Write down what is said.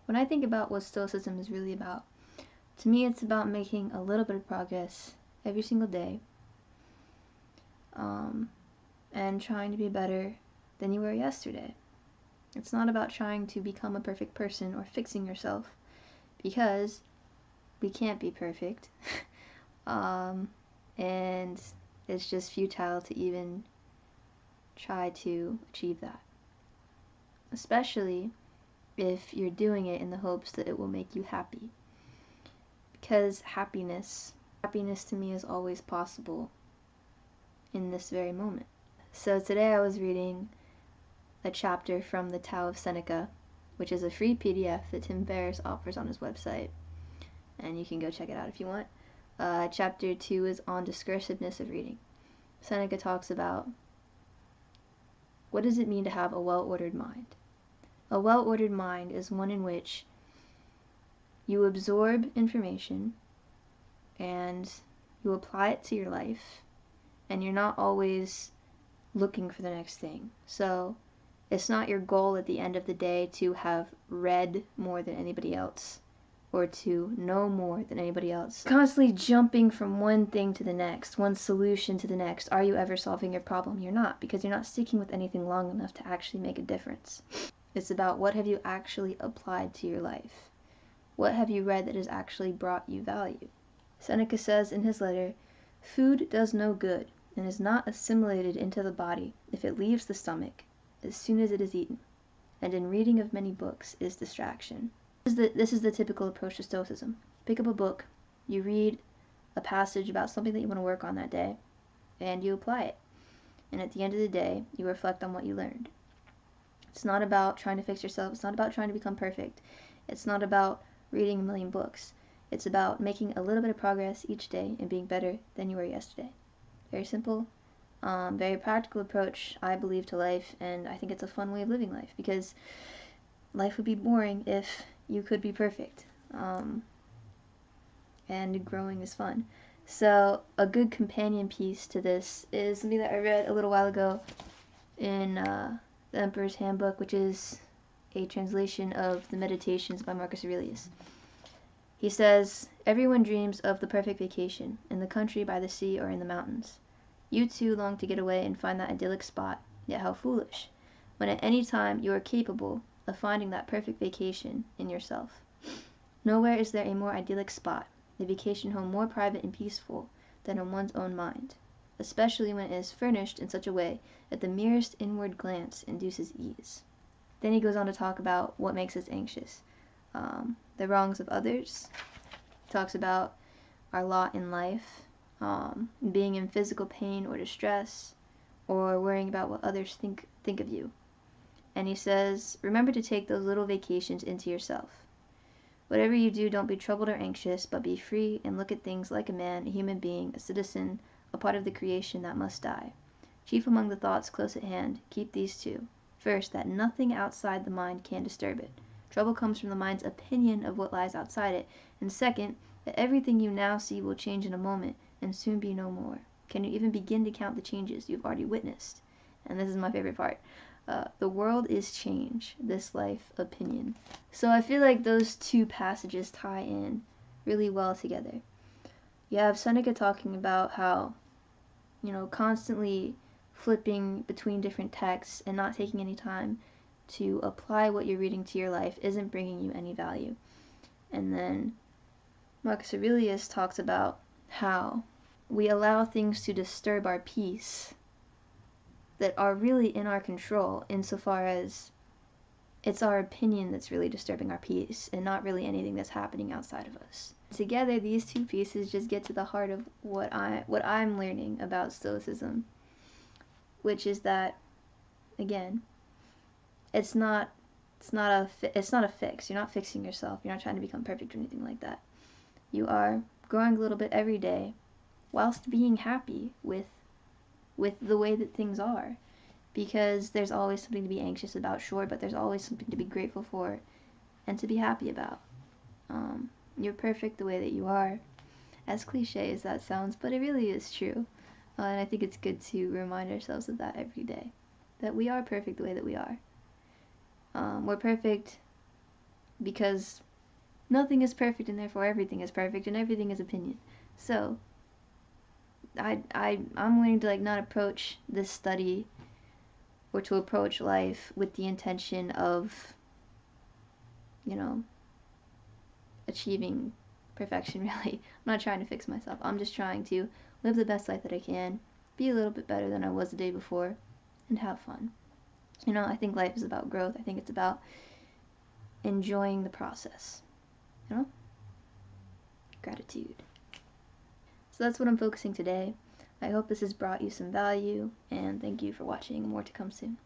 When I think about what Stoicism is really about, to me it's about making a little bit of progress every single day, and trying to be better than you were yesterday. It's not about trying to become a perfect person or fixing yourself, because we can't be perfect. And it's just futile to even try to achieve that. Especially if you're doing it in the hopes that it will make you happy. Because happiness to me is always possible in this very moment. So today I was reading a chapter from the Tao of Seneca, which is a free PDF that Tim Ferriss offers on his website, and you can go check it out if you want. Chapter 2 is on discursiveness of reading. Seneca talks about what does it mean to have a well-ordered mind. A well-ordered mind is one in which you absorb information and you apply it to your life, and you're not always looking for the next thing. So it's not your goal at the end of the day to have read more than anybody else or to know more than anybody else. Constantly jumping from one thing to the next, one solution to the next. Are you ever solving your problem? You're not, because you're not sticking with anything long enough to actually make a difference. It's about what have you actually applied to your life? What have you read that has actually brought you value? Seneca says in his letter, "Food does no good and is not assimilated into the body if it leaves the stomach as soon as it is eaten, and in reading of many books is distraction." This is the typical approach to Stoicism. Pick up a book, you read a passage about something that you want to work on that day, and you apply it. And at the end of the day, you reflect on what you learned. It's not about trying to fix yourself. It's not about trying to become perfect. It's not about reading a million books. It's about making a little bit of progress each day and being better than you were yesterday. Very simple, very practical approach, I believe, to life, and I think it's a fun way of living life, because life would be boring if you could be perfect, and growing is fun. So a good companion piece to this is something that I read a little while ago in the Emperor's Handbook, which is a translation of the Meditations by Marcus Aurelius. He says, "Everyone dreams of the perfect vacation, in the country, by the sea, or in the mountains. You too long to get away and find that idyllic spot, yet how foolish, when at any time you are capable of finding that perfect vacation in yourself. Nowhere is there a more idyllic spot, a vacation home more private and peaceful, than in one's own mind, especially when it is furnished in such a way that the merest inward glance induces ease." Then he goes on to talk about what makes us anxious. The wrongs of others. He talks about our lot in life, being in physical pain or distress, or worrying about what others think of you. And he says, remember to take those little vacations into yourself. Whatever you do, don't be troubled or anxious, but be free and look at things like a man, a human being, a citizen, a part of the creation that must die. Chief among the thoughts close at hand, keep these two. First, that nothing outside the mind can disturb it. Trouble comes from the mind's opinion of what lies outside it. And second, that everything you now see will change in a moment and soon be no more. Can you even begin to count the changes you've already witnessed? And this is my favorite part. The world is change, this life opinion. So I feel like those two passages tie in really well together. You have Seneca talking about how, constantly flipping between different texts and not taking any time to apply what you're reading to your life isn't bringing you any value. And then Marcus Aurelius talks about how we allow things to disturb our peace that are really in our control, insofar as it's our opinion that's really disturbing our peace and not really anything that's happening outside of us. Together, these two pieces just get to the heart of what I'm learning about Stoicism, which is that, again, it's not a fix. You're not fixing yourself. You're not trying to become perfect or anything like that. You are growing a little bit every day, whilst being happy with the way that things are, because there's always something to be anxious about, sure, but there's always something to be grateful for and to be happy about. You're perfect the way that you are, as cliche as that sounds, but it really is true. And I think it's good to remind ourselves of that every day, that we are perfect the way that we are. We're perfect because nothing is perfect and therefore everything is perfect and everything is opinion. So I'm learning to like not approach this study or to approach life with the intention of, you know, achieving perfection. Really, I'm not trying to fix myself. I'm just trying to live the best life that I can, be a little bit better than I was the day before, and have fun. You know, I think life is about growth. I think it's about enjoying the process. You know, gratitude. So that's what I'm focusing today. I hope this has brought you some value, and thank you for watching. More to come soon.